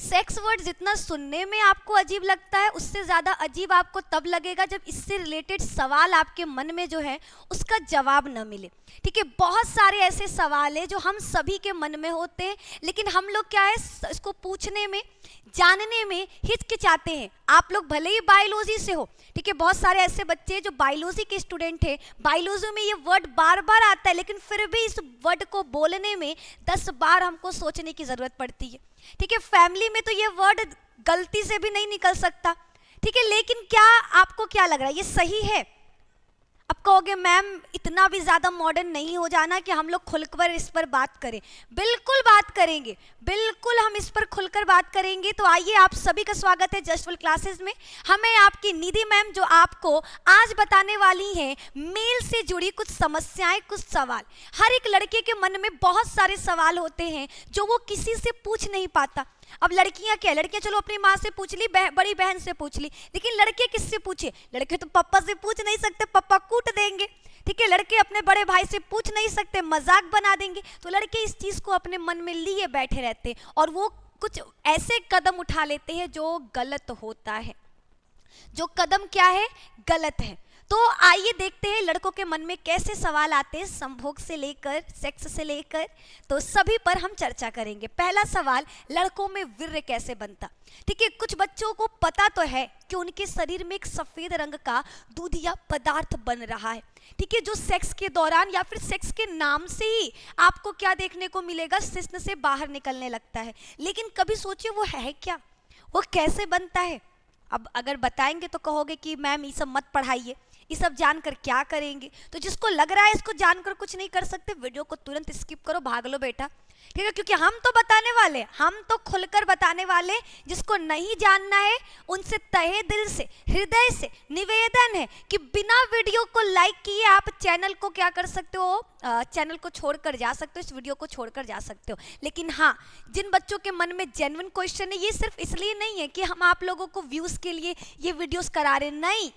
Sex word जितना सुनने में आपको अजीब लगता है, उससे ज़्यादा अजीब आपको तब लगेगा जब इससे रिलेटेड सवाल आपके मन में जो है उसका जवाब न मिले। ठीक है, बहुत सारे ऐसे सवाल हैं जो हम सभी के मन में होते हैं, लेकिन हम लोग क्या है इसको पूछने में, जानने में हिचकिचाते हैं। आप लोग भले ही बायोलॉजी से हो, ठीक है, बहुत सारे ऐसे बच्चे जो बायोलॉजी के स्टूडेंट हैं, बायोलॉजी में ये वर्ड बार बार आता है, लेकिन फिर भी इस वर्ड को बोलने में 10 बार हमको सोचने की ज़रूरत पड़ती है। ठीक है, फैमिली में तो ये वर्ड गलती से भी नहीं निकल सकता। ठीक है, लेकिन क्या आपको क्या लग रहा है, ये सही है? अब कहोगे मैम इतना भी ज़्यादा मॉडर्न नहीं हो जाना कि हम लोग खुलकर इस पर बात करें। बिल्कुल बात करेंगे, बिल्कुल हम इस पर खुलकर बात करेंगे। तो आइए, आप सभी का स्वागत है जस्टफुल क्लासेस में। हमें आपकी निधि मैम जो आपको आज बताने वाली हैं मेल से जुड़ी कुछ समस्याएं, कुछ सवाल। हर एक लड़के के मन में बहुत सारे सवाल होते हैं जो वो किसी से पूछ नहीं पाता। अब लड़कियां क्या, लड़कियां चलो अपनी माँ से पूछ ली, बड़ी बहन से पूछ ली, लेकिन लड़के किससे पूछे? लड़के तो पापा से पूछ नहीं सकते, पापा कूट देंगे। ठीक है, लड़के अपने बड़े भाई से पूछ नहीं सकते, मजाक बना देंगे। तो लड़के इस चीज को अपने मन में लिए बैठे रहते हैं और वो कुछ ऐसे कदम उठा लेते हैं जो गलत होता है, जो कदम क्या है, गलत है। तो आइए देखते हैं लड़कों के मन में कैसे सवाल आते हैं, संभोग से लेकर सेक्स से लेकर, तो सभी पर हम चर्चा करेंगे। पहला सवाल, लड़कों में वीर्य कैसे बनता? ठीक है, कुछ बच्चों को पता तो है कि उनके शरीर में एक सफेद रंग का दूधिया पदार्थ बन रहा है। ठीक है, जो सेक्स के दौरान या फिर सेक्स के नाम से ही आपको क्या देखने को मिलेगा, शिश्न से बाहर निकलने लगता है। लेकिन कभी सोचिए वो है क्या, वो कैसे बनता है? अब अगर बताएंगे तो कहोगे कि मैम ये सब मत पढ़ाइए, ये सब जानकर क्या करेंगे? तो जिसको लग रहा है इसको जानकर कुछ नहीं कर सकते, वीडियो को तुरंत स्किप करो, भाग लो बेटा। ठीक है, क्योंकि हम तो बताने वाले, हम तो खुलकर बताने वाले। जिसको नहीं जानना है उनसे तहे दिल से, हृदय से निवेदन है कि बिना वीडियो को लाइक किए आप चैनल को क्या कर सकते हो, चैनल को छोड़कर जा सकते हो, इस वीडियो को छोड़कर जा सकते हो। लेकिन हाँ, जिन बच्चों के मन में जेन्युइन क्वेश्चन है, ये सिर्फ इसलिए नहीं है कि हम आप लोगों को व्यूज के लिए ये वीडियोस करा रहे, नहीं।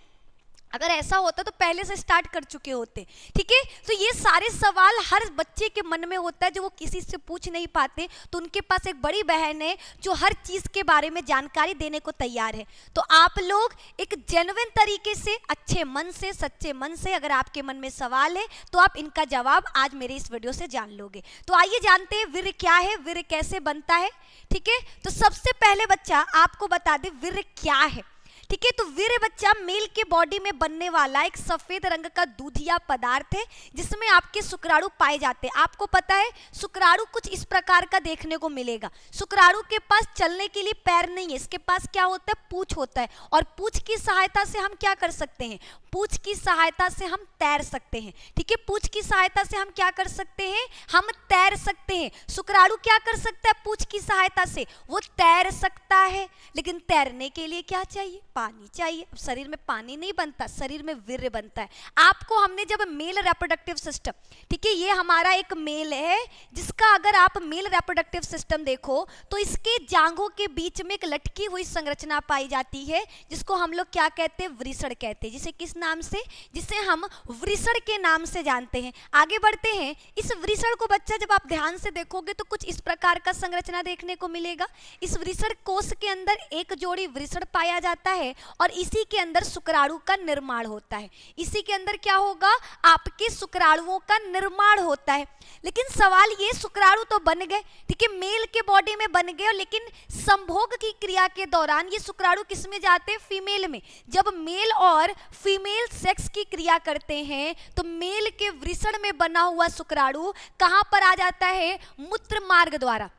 अगर ऐसा होता तो पहले से स्टार्ट कर चुके होते। ठीक है, तो ये सारे सवाल हर बच्चे के मन में होता है जो वो किसी से पूछ नहीं पाते। तो उनके पास एक बड़ी बहन है जो हर चीज़ के बारे में जानकारी देने को तैयार है। तो आप लोग एक जेन्युइन तरीके से, अच्छे मन से, सच्चे मन से, अगर आपके मन में सवाल है तो आप इनका जवाब आज मेरे इस वीडियो से जान लोगे। तो आइए जानते हैं वीर्य क्या है, वीर्य कैसे बनता है। ठीक है, तो सबसे पहले बच्चा आपको बता दे वीर्य क्या है। ठीक है, तो वीर्य बच्चा मेल के बॉडी में बनने वाला एक सफेद रंग का दूधिया पदार्थ है जिसमें आपके शुक्राणु पाए जाते हैं। आपको पता है शुक्राणु कुछ इस प्रकार का देखने को मिलेगा। शुक्राणु के पास चलने के लिए पैर नहीं है, इसके पास क्या होता है, पूंछ होता है। और पूंछ की सहायता से हम क्या कर सकते हैं, पूंछ की सहायता से हम तैर सकते हैं। ठीक है, पूंछ की सहायता से हम क्या कर सकते हैं, हम तैर सकते हैं। शुक्राणु क्या कर सकता है, पूंछ की सहायता से वो तैर सकता है। लेकिन तैरने के लिए क्या चाहिए, पानी चाहिए। अब शरीर में पानी नहीं बनता, शरीर में वीर्य बनता है। आपको हमने जब मेल रिप्रोडक्टिव सिस्टम, ठीक है, ये हमारा एक मेल है जिसका अगर आप मेल रिप्रोडक्टिव सिस्टम देखो तो इसके जांघों के बीच में एक लटकी हुई संरचना पाई जाती है जिसको हम लोग क्या कहते हैं, वृषण कहते हैं। जिसे किस नाम से, जिसे हम वृषण के नाम से जानते हैं। आगे बढ़ते हैं, इस वृषण को बच्चा जब आप ध्यान से देखोगे तो कुछ इस प्रकार का संरचना देखने को मिलेगा। इस वृषण कोश के अंदर एक जोड़ी वृषण पाया जाता है और इसी के अंदर शुक्राणु का निर्माण होता है। इसी के अंदर क्या होगा, आपके शुक्राणुओं का निर्माण होता है। लेकिन सवाल ये, शुक्राणु तो बन गए, ठीक है, मेल के बॉडी में बन गए, लेकिन संभोग की क्रिया के दौरान ये शुक्राणु किस में जाते हैं, फीमेल में। जब मेल और फीमेल सेक्स की क्रिया करते हैं तो मेल के वृषण में बना हुआ शुक्राणु कहां पर आ जाता है, मूत्र मार्ग द्वारा।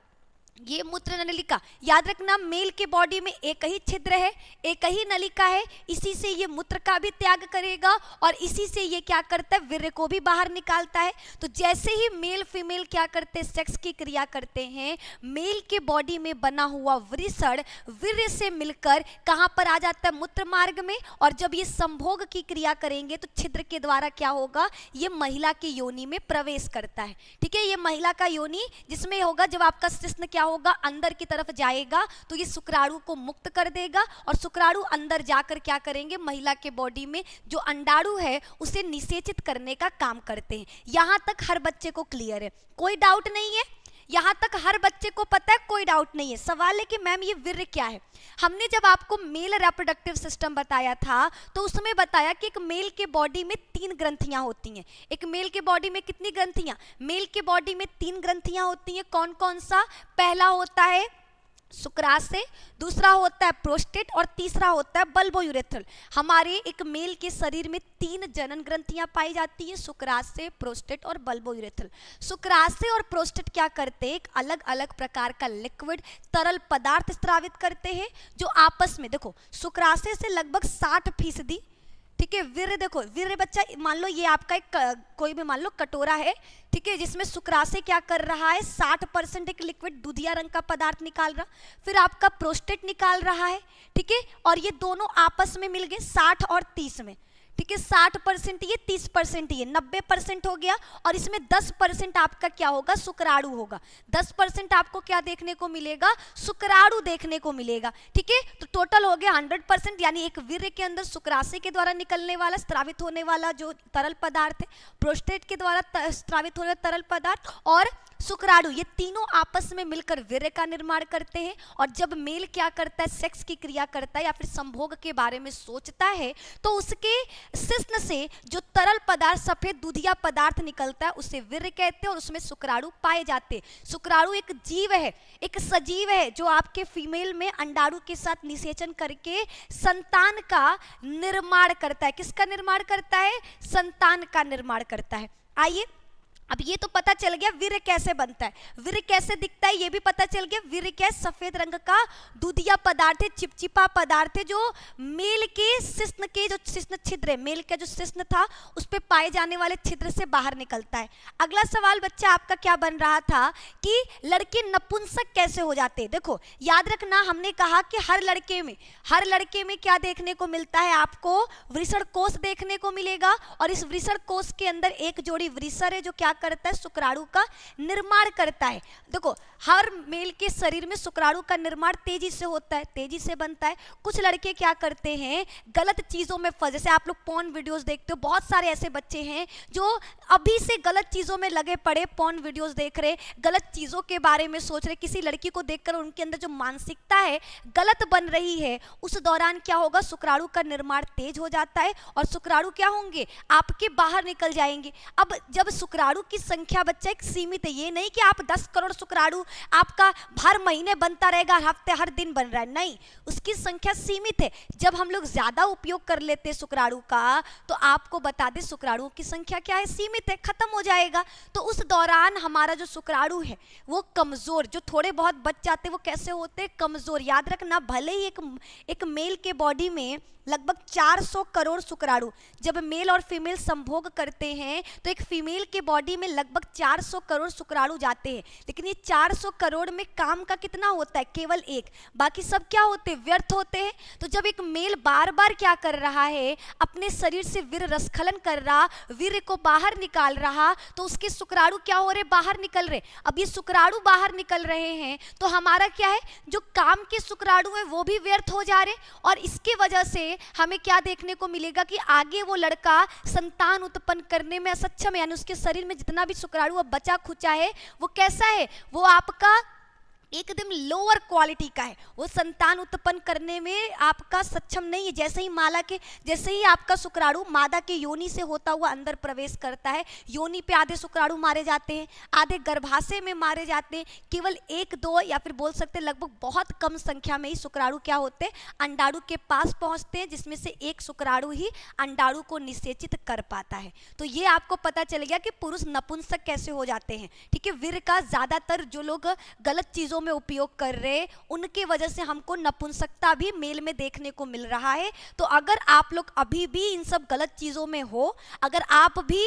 ये मूत्र नलिका, याद रखना मेल के बॉडी में एक ही छिद्र है, एक ही नलिका है, इसी से ये मूत्र का भी त्याग करेगा और इसी से ये क्या करता है, वीर्य को भी बाहर निकालता है। तो जैसे ही मेल फीमेल क्या करते हैं, सेक्स की क्रिया करते हैं, मेल के बॉडी में बना हुआ वृषण वीर्य से मिलकर कहाँ पर आ जाता है, मूत्र मार्ग में। और जब ये संभोग की क्रिया करेंगे तो छिद्र के द्वारा क्या होगा, ये महिला की योनि में प्रवेश करता है। ठीक है, ये महिला का योनि जिसमें होगा, जब आपका शिश्न क्या होगा, अंदर की तरफ जाएगा तो ये शुक्राणु को मुक्त कर देगा और शुक्राणु अंदर जाकर क्या करेंगे, महिला के बॉडी में जो अंडाणु है उसे निषेचित करने का काम करते हैं। यहां तक हर बच्चे को क्लियर है, कोई डाउट नहीं है। यहाँ तक हर बच्चे को पता है, कोई डाउट नहीं है। सवाल है कि मैम ये वीर्य क्या है। हमने जब आपको मेल रिप्रोडक्टिव सिस्टम बताया था तो उसमें बताया कि एक मेल के बॉडी में 3 ग्रंथियां होती हैं। एक मेल के बॉडी में कितनी ग्रंथियां? मेल के बॉडी में 3 ग्रंथियां होती हैं। कौन कौन सा? पहला होता है शुक्राशय, दूसरा होता है प्रोस्टेट और तीसरा होता है बल्बोयूरेथ्रल। हमारे एक मेल के शरीर में 3 जनन ग्रंथियां पाई जाती हैं, शुक्राशय, प्रोस्टेट और बल्बोयूरेथ्रल। शुक्राशय और प्रोस्टेट क्या करते हैं? एक अलग अलग प्रकार का लिक्विड तरल पदार्थ स्रावित करते हैं जो आपस में, देखो शुक्राशय से लगभग 60%, ठीक है, वीर्य, देखो वीर्य बच्चा मान लो ये आपका एक कोई भी मान लो कटोरा है, ठीक है, जिसमें शुक्राशय क्या कर रहा है? 60% एक लिक्विड दूधिया रंग का पदार्थ निकाल रहा, फिर आपका प्रोस्टेट निकाल रहा है, ठीक है, और ये दोनों आपस में मिल गए 60 और 30 में, ठीक है, 60% ये, 30% ये, 90% हो गया। और इसमें 10% आपका क्या होगा? शुक्राणु होगा। 10% आपको क्या देखने को मिलेगा? शुक्राणु देखने को मिलेगा, ठीक है। तो टोटल हो गया 100%, यानी एक वीर्य के अंदर शुक्राशय के द्वारा निकलने वाला स्रावित होने वाला जो तरल पदार्थ है, प्रोस्टेट के द्वारा स्रावित होने वाला तरल पदार्थ और शुक्राणु, ये तीनों आपस में मिलकर वीर्य का निर्माण करते हैं। और जब मेल क्या करता है? सेक्स की क्रिया करता है या फिर संभोग के बारे में सोचता है, तो उसके शिश्न से जो तरल पदार्थ, सफेद दूधिया पदार्थ निकलता है, उसे वीर्य कहते हैं और उसमें शुक्राणु पाए जाते हैं। शुक्राणु एक जीव है, एक सजीव है जो आपके फीमेल में अंडाणु के साथ निषेचन करके संतान का निर्माण करता है। किसका निर्माण करता है? संतान का निर्माण करता है। आइए, अब ये तो पता चल गया वीर्य कैसे बनता है, वीर्य कैसे दिखता है ये भी पता चल गया। वीर्य क्या है? सफेद रंग का दूधिया पदार्थ है, चिपचिपा पदार्थ है जो मेल के शिश्न के जो शिश्न छिद्र है, मेल का जो शिश्न था उस पे पाए जाने वाले छिद्र से बाहर निकलता है। अगला सवाल बच्चा आपका क्या बन रहा था कि लड़के नपुंसक कैसे हो जाते हैं। देखो याद रखना, हमने कहा कि हर लड़के में क्या देखने को मिलता है? आपको वृषण कोष देखने को मिलेगा और इस वृषण कोष के अंदर एक जोड़ी वृषण है जो क्या करता है? शुक्राणु का निर्माण करता है। देखो हर मेल के शरीर में शुक्राणु का निर्माण तेजी से होता है, तेजी से बनता है। कुछ लड़के क्या करते हैं? गलत चीजों में फंस, जैसे आप लोग पॉर्न वीडियोस देखते हो, बहुत सारे ऐसे बच्चे हैं जो अभी से गलत चीजों में लगे पड़े, पॉर्न वीडियोस देख रहे, गलत चीजों के बारे में सोच रहे, किसी लड़की को देखकर उनके अंदर जो मानसिकता है गलत बन रही है, उस दौरान क्या होगा? शुक्राणु का निर्माण तेज हो जाता है और शुक्राणु क्या होंगे? आपके बाहर निकल जाएंगे। अब जब शुक्राणु की संख्या बच्चा एक सीमित है, ये नहीं कि आप 10 करोड़ शुक्राणु आपका हर महीने बनता रहेगा, हफ्ते हर दिन बन रहा है, नहीं, उसकी संख्या सीमित है। जब हम लोग ज्यादा उपयोग कर लेते हैं शुक्राणु का, तो आपको बता दें शुक्राणुओं की संख्या क्या है? सीमित है, खत्म हो जाएगा। तो उस दौरान हमारा जो शुक्राणु है वो कमजोर, जो थोड़े बहुत बच जाते वो कैसे होते हैं? कमजोर। याद रखना, भले ही एक मेल के बॉडी में लगभग 400 करोड़ शुक्राणु, जब मेल और फीमेल संभोग करते हैं तो एक फीमेल के बॉडी में लगभग 400 करोड़ शुक्राणु जाते हैं, लेकिन ये 400 करोड़ में काम का कितना होता है? केवल एक, बाकी सब क्या होते हैं? व्यर्थ होते हैं। तो जब एक मेल बार बार क्या कर रहा है? अपने शरीर से वीर्य रसखलन कर रहा, वीर्य को बाहर निकाल रहा, तो उसके शुक्राणु क्या हो रहे? बाहर निकल रहे। अब ये शुक्राणु बाहर निकल रहे हैं तो हमारा क्या है? जो काम के शुक्राणु है वो भी व्यर्थ हो जा रहे, और इसके वजह से हमें क्या देखने को मिलेगा कि आगे वो लड़का संतान उत्पन्न करने में असक्षम है, यानी उसके शरीर में जितना भी शुक्राणु अब बचा खुचा है वो कैसा है? वो आपका एकदम लोअर क्वालिटी का है, वो संतान उत्पन्न करने में आपका सक्षम नहीं है। जैसे ही आपका शुक्राणु मादा के योनि से होता हुआ अंदर प्रवेश करता है, योनि पे आधे शुक्राणु मारे जाते हैं, आधे गर्भाशय में मारे जाते हैं, केवल 1-2 या फिर बोल सकते हैं लगभग बहुत कम संख्या में ही शुक्राणु क्या होते हैं? अंडाणु के पास पहुंचते हैं, जिसमें से एक शुक्राणु ही अंडाणु को निषेचित कर पाता है। तो ये आपको पता चल गया कि पुरुष नपुंसक कैसे हो जाते हैं, ठीक है। वीर्य का ज्यादातर जो लोग गलत चीजों में उपयोग कर रहे, उनके वजह से हमको नपुंसकता भी मेल में देखने को मिल रहा है। तो अगर आप लोग अभी भी इन सब गलत चीजों में हो, अगर आप भी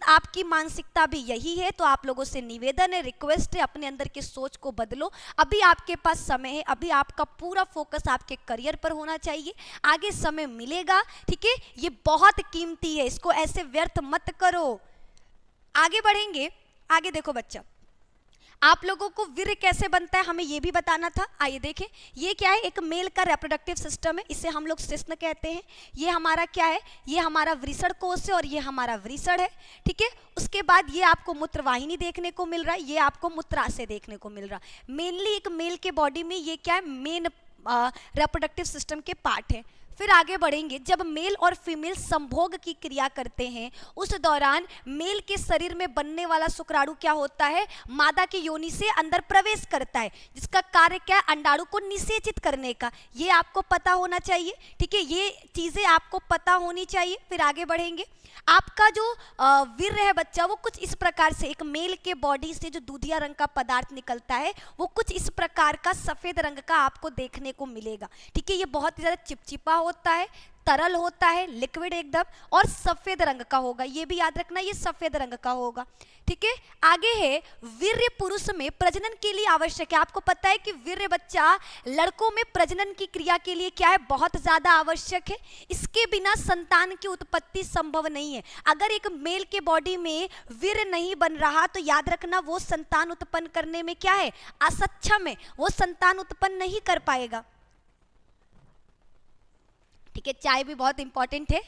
आपकी मानसिकता भी यही है, तो आप लोगों से निवेदन है, रिक्वेस्ट है, अपने अंदर की सोच को बदलो। अभी आपके पास समय है, अभी आपका पूरा फोकस आपके करियर पर होना चाहिए, आगे समय मिलेगा, ठीक है। ये बहुत कीमती है, इसको ऐसे व्यर्थ मत करो। आगे बढ़ेंगे, आगे देखो बच्चा, आप लोगों को वीर्य कैसे बनता है हमें ये भी बताना था। आइए देखें, ये क्या है, एक मेल का रिप्रोडक्टिव सिस्टम है, इसे हम लोग शिश्न कहते हैं। ये हमारा क्या है, ये हमारा वृषण कोश है और ये हमारा वृषण है, ठीक है। उसके बाद ये आपको मूत्रवाहिनी देखने को मिल रहा है, ये आपको मूत्राशय देखने को मिल रहा है। मेनली एक मेल के बॉडी में ये क्या है, मेन रिप्रोडक्टिव सिस्टम के पार्ट है। फिर आगे बढ़ेंगे, जब मेल और फीमेल संभोग की क्रिया करते हैं उस दौरान मेल के शरीर में बनने वाला शुक्राणु क्या होता है, मादा की योनि से अंदर प्रवेश करता है, जिसका कार्य क्या है, अंडाणु को निषेचित करने का। ये आपको पता होना चाहिए, ठीक है, ये चीजें आपको पता होनी चाहिए। फिर आगे बढ़ेंगे, आपका जो वीर्य है बच्चा वो कुछ इस प्रकार से, एक मेल के बॉडी से जो दूधिया रंग का पदार्थ निकलता है वो कुछ इस प्रकार का सफेद रंग का आपको देखने को मिलेगा, ठीक है। ये बहुत ही ज्यादा चिपचिपा होता है, तरल होता है, लिक्विड एकदम, और सफेद रंग का होगा, ये भी याद रखना, ये सफेद रंग का होगा, ठीक है। आगे है, वीर्य पुरुष में प्रजनन के लिए आवश्यक है। आपको पता है कि वीर्य बच्चा लड़कों में प्रजनन की क्रिया के लिए क्या है, बहुत ज्यादा आवश्यक है। इसके बिना संतान की उत्पत्ति संभव नहीं है। अगर एक मेल के बॉडी में वीर्य नहीं बन रहा तो याद रखना वो संतान उत्पन्न करने में क्या है, असक्षम है, वो संतान उत्पन्न नहीं कर पाएगा, ठीक है। चाय भी बहुत इंपॉर्टेंट है,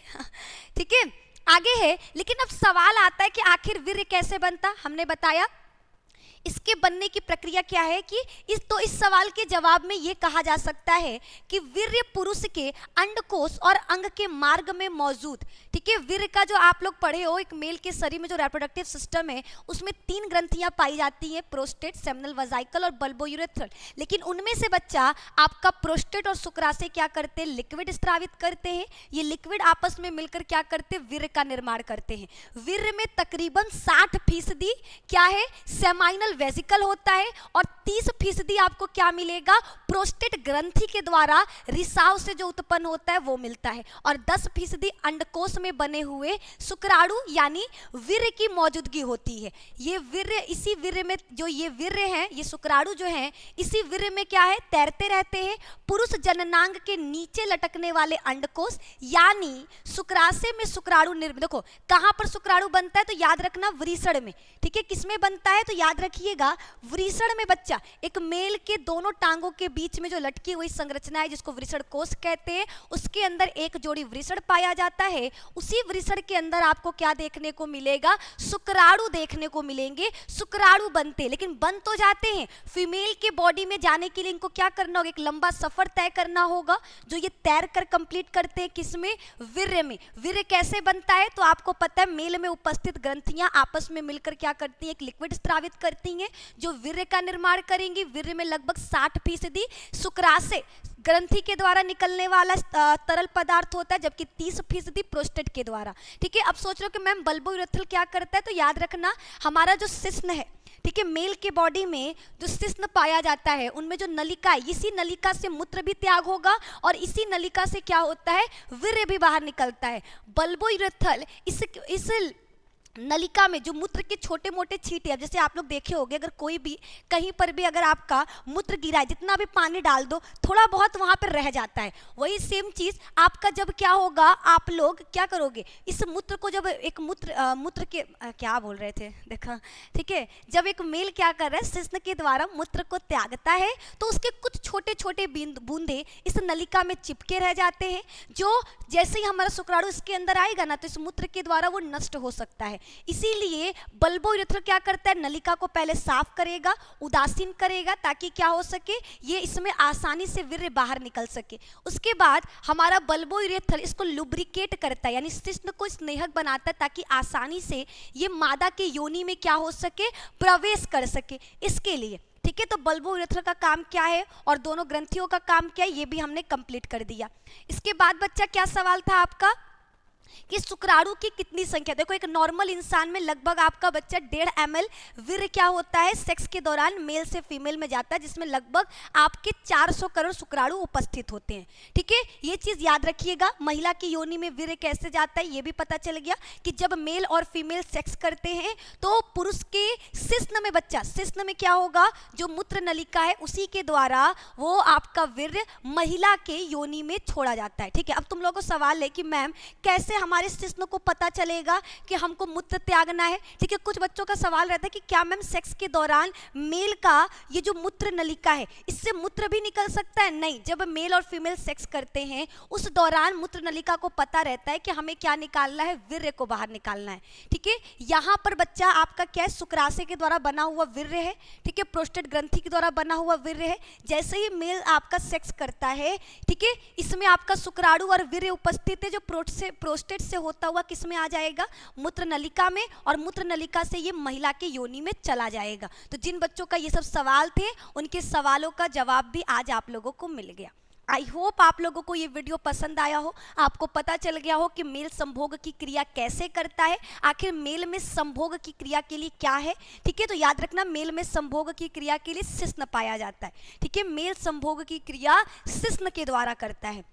ठीक है। आगे है, लेकिन अब सवाल आता है कि आखिर वीर्य कैसे बनता, हमने बताया इसके बनने की प्रक्रिया क्या है कि इस सवाल के जवाब में ये कहा जा सकता है कि वीर्य पुरुष के अंडकोश और अंग के मार्ग में मौजूद, ठीक है। वीर्य का जो आप लोग पढ़े हो, एक मेल के शरीर में जो रिप्रोडक्टिव सिस्टम है उसमें 3 ग्रंथियां पाई जाती हैं, प्रोस्टेट, सेमिनल वेसिकल और बल्बोयूरेथ्रल। लेकिन उनमें से बच्चा आपका प्रोस्टेट और शुक्राशय क्या करते हैं, लिक्विड स्रावित करते हैं। ये लिक्विड आपस में मिलकर क्या करते हैं, वीर्य का निर्माण करते हैं। वीर्य में तकरीबन 60% क्या है, सेमाइनल वेसिकल होता है और 30% आपको क्या मिलेगा, प्रोस्टेट ग्रंथि के द्वारा रिसाव से जो उत्पन्न होता है वो मिलता है, और 10% अंडकोश में बने हुए शुक्राणु यानी वीर्य की मौजूदगी होती है। ये वीर्य, इसी वीर्य में जो ये वीर्य है, ये शुक्राणु जो है इसी वीर्य में क्या है, तैरते रहते हैं। पुरुष जननांग के नीचे लटकने वाले अंडकोश यानी शुक्राशय में शुक्राणु निर्मित, देखो कहां पर शुक्राणु बनता है तो याद रखना वृषण में, ठीक है। किसमें बनता है तो याद रखिएगा वृषण में बच्चा। एक मेल के दोनों टांगों के बीच में जो लटकी हुई संरचना है जिसको वृषण कोश कहते हैं, उसके अंदर एक जोड़ी वृषण पाया जाता है। उसी वृषण के अंदर आपको क्या देखने को मिलेगा, शुक्राणु देखने को मिलेंगे। शुक्राणु बनते, लेकिन बन तो जाते हैं, फीमेल के बॉडी में जाने के लिए इनको क्या करना होगा, एक लंबा सफर तय करना होगा, जो ये तैर कर कंप्लीट करते हैं किसमें, वीर्य में। वीर्य कैसे बनता है तो आपको पता है, मेल में उपस्थित ग्रंथियां आपस में मिलकर क्या करती हैं, एक लिक्विड स्रावित करती हैं जो वीर्य का निर्माण करेंगी। वीर्य में लगभग 60% शुक्राशय ग्रंथि के द्वारा निकलने वाला तरल पदार्थ होता है, जबकि 30% प्रोस्टेट के द्वारा, ठीक है। अब सोच रहे हो कि मैम बल्बोयूरेथ्रल क्या करता है, तो याद रखना हमारा जो शिश्न है, ठीक है, मेल के बॉडी में जो शिश्न पाया जाता है उनमें जो नलिका है, इसी नलिका से मूत्र भी त्याग होगा और इसी नलिका से क्या होता है, वीर्य भी बाहर निकलता है। बल्बोयूरेथ्रल इस नलिका में जो मूत्र के छोटे मोटे छींटे हैं, जैसे आप लोग देखे होंगे, अगर कोई भी कहीं पर भी अगर आपका मूत्र गिरा है, जितना भी पानी डाल दो थोड़ा बहुत वहां पर रह जाता है। वही सेम चीज आपका जब क्या होगा, आप लोग क्या करोगे, इस मूत्र को जब एक मूत्र के क्या बोल रहे थे देखा, ठीक है, जब एक मेल क्या कर रहा है, शिश्न के द्वारा मूत्र को त्यागता है तो उसके कुछ छोटे छोटे बूंदे इस नलिका में चिपके रह जाते हैं, जो जैसे ही हमारा शुक्राणु इसके अंदर आएगा ना तो इस मूत्र के द्वारा वो नष्ट हो सकता है। इसीलिए बल्बोयूरेथ्रल क्या करता है, नलिका को पहले साफ करेगा, उदासीन करेगा, ताकि क्या हो सके, ये इसमें आसानी से वीर्य बाहर निकल सके। उसके बाद हमारा बल्बोयूरेथ्रल इसको लुब्रिकेट करता है, यानी शिश्न को स्नेहक बनाता है, ताकि आसानी से ये मादा के योनि में क्या हो सके, प्रवेश कर सके, इसके लिए, ठीक है। तो बल्बोयूरेथ्रल का काम क्या है और दोनों ग्रंथियों का काम क्या है, ये भी हमने कंप्लीट कर दिया। इसके बाद बच्चा क्या सवाल था आपका कि शुक्राणु की कितनी संख्या, देखो एक नॉर्मल इंसान में लगभग आपका बच्चा 1.5 ml वीर्य क्या होता है, सेक्स के दौरान मेल से फीमेल में जाता है, जिसमें लगभग आपके 400 करोड़ शुक्राणु उपस्थित होते हैं, ठीक है। ये चीज याद रखिएगा। महिला की योनि में वीर्य कैसे जाता है ये भी पता चल गया कि जब मेल और फीमेल सेक्स करते हैं तो पुरुष के शिश्न में बच्चा, शिश्न में क्या होगा, जो मूत्र नलिका है उसी के द्वारा वो आपका वीर्य महिला के योनि में छोड़ा जाता है, ठीक है। अब तुम लोगों को सवाल है कि मैम कैसे हमारे शिश्न को पता चलेगा कि हमको मूत्र त्यागना है? ठीक है, कुछ बच्चों का सवाल रहता है कि क्या मैम सेक्स के दौरान मेल का ये जो मूत्र नलिका है इससे मूत्र भी निकल सकता है? नहीं, जब मेल और फीमेल सेक्स करते हैं उस दौरान मूत्र नलिका को पता रहता है कि हमें क्या निकालना है, वीर्य को बाहर निकालना है। ठीक है, यहाँ पर बच्चा आपका क्या है, शुक्राशय के द्वारा बना हुआ वीर्य है। ठीक है, प्रोस्टेट ग्रंथि के द्वारा बना हुआ वीर्य है। जैसे ही मेल आपका सेक्स करता है, ठीक है, इसमें आपका शुक्राणु और वीर्य उपस्थित है जो प्रोस्टेट से होता हुआ किस में आ जाएगा, मूत्र नलिका में, और मूत्र नलिका से ये महिला के योनि में चला जाएगा। तो जिन बच्चों का ये सब सवाल थे उनके सवालों का जवाब भी आज आप लोगों को मिल गया। आई होप आप लोगों को ये वीडियो पसंद आया हो, आपको पता चल गया हो कि मेल संभोग की क्रिया कैसे करता है, आखिर मेल में संभोग की क्रिया के लिए क्या है। ठीक है, तो याद रखना मेल में संभोग की क्रिया के लिए शिश्न पाया जाता है। ठीक है, मेल संभोग की क्रिया शिश्न के द्वारा करता है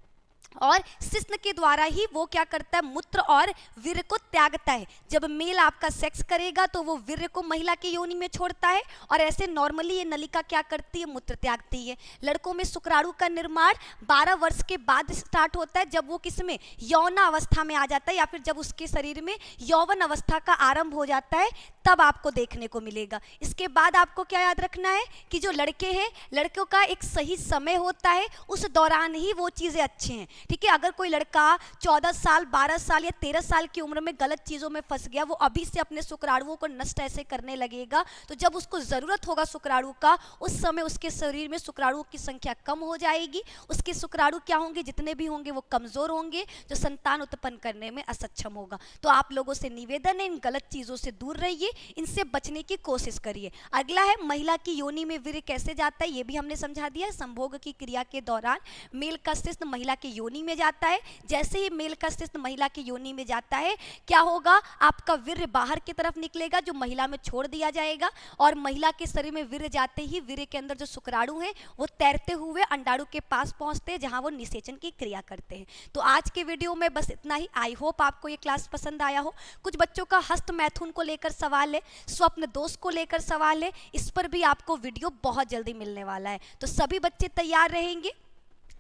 और शिश्न के द्वारा ही वो क्या करता है, मूत्र और वीर्य को त्यागता है। जब मेल आपका सेक्स करेगा तो वो वीर्य को महिला के योनि में छोड़ता है और ऐसे नॉर्मली ये नलिका क्या करती है, मूत्र त्यागती है। लड़कों में शुक्राणु का निर्माण 12 वर्ष के बाद स्टार्ट होता है, जब वो किसमें, यौना अवस्था में आ जाता है, या फिर जब उसके शरीर में यौवन अवस्था का आरंभ हो जाता है तब आपको देखने को मिलेगा। इसके बाद आपको क्या याद रखना है कि जो लड़के हैं, लड़कों का एक सही समय होता है, उस दौरान ही वो चीज़ें अच्छी हैं। ठीक है, अगर कोई लड़का 14 साल 12 साल या 13 साल की उम्र में गलत चीज़ों में फंस गया, वो अभी से अपने शुक्राणुओं को नष्ट ऐसे करने लगेगा, तो जब उसको ज़रूरत होगा शुक्राणु का, उस समय उसके शरीर में शुक्राणुओं की संख्या कम हो जाएगी। उसके शुक्राणु क्या होंगे, जितने भी होंगे वो कमज़ोर होंगे, जो संतान उत्पन्न करने में असक्षम होगा। तो आप लोगों से निवेदन है, इन गलत चीज़ों से दूर रहिए, इनसे बचने की कोशिश करिए। अगला है महिला की योनि में वीर्य कैसे जाता है, ये भी हमने समझा दिया। संभोग की क्रिया के दौरान मेल का शिश्न महिला की योनि में जाता है। जैसे ही मेल का शिश्न महिला की योनि में जाता है, क्या होगा, आपका वीर्य बाहर की तरफ निकलेगा जो महिला में छोड़ दिया जाएगा, और महिला के शरीर में वीर्य जाते ही वीर्य के अंदर जो शुक्राणु हैं वो तैरते हुए अंडाणु के पास पहुंचते हैं जहां वो निषेचन की क्रिया करते हैं। तो आज के वीडियो में बस इतना ही। आई होप आपको ये क्लास पसंद आया हो। कुछ बच्चों का हस्त मैथुन को लेकर सवाल है, स्वप्न दोष को लेकर सवाल है, इस पर भी आपको वीडियो बहुत जल्दी मिलने वाला है। तो सभी बच्चे तैयार रहेंगे।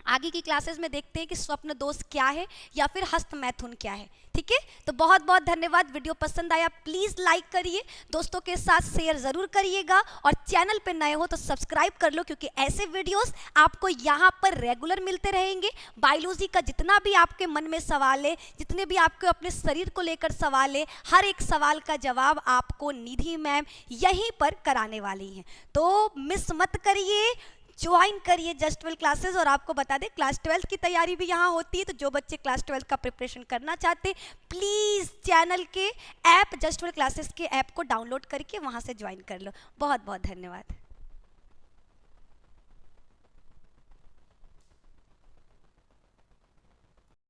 आगे की क्लासेस में देखते हैं कि स्वप्न दोष क्या है या फिर हस्त मैथुन क्या है। ठीक है, तो बहुत बहुत धन्यवाद। वीडियो पसंद आया प्लीज़ लाइक करिए, दोस्तों के साथ शेयर ज़रूर करिएगा, और चैनल पे नए हो तो सब्सक्राइब कर लो, क्योंकि ऐसे वीडियोस आपको यहाँ पर रेगुलर मिलते रहेंगे। बायोलॉजी का जितना भी आपके मन में सवाल है, जितने भी आपके अपने शरीर को लेकर सवाल है, हर एक सवाल का जवाब आपको निधि मैम यहीं पर कराने वाली हैं। तो मिस मत करिए, ज्वाइन करिए जस्ट 12 क्लासेस। और आपको बता दें क्लास 12 की तैयारी भी यहाँ होती है, तो जो बच्चे क्लास 12 का प्रिपरेशन करना चाहते प्लीज़ चैनल के ऐप जस्ट 12 क्लासेस के ऐप को डाउनलोड करके वहाँ से ज्वाइन कर लो। बहुत बहुत धन्यवाद।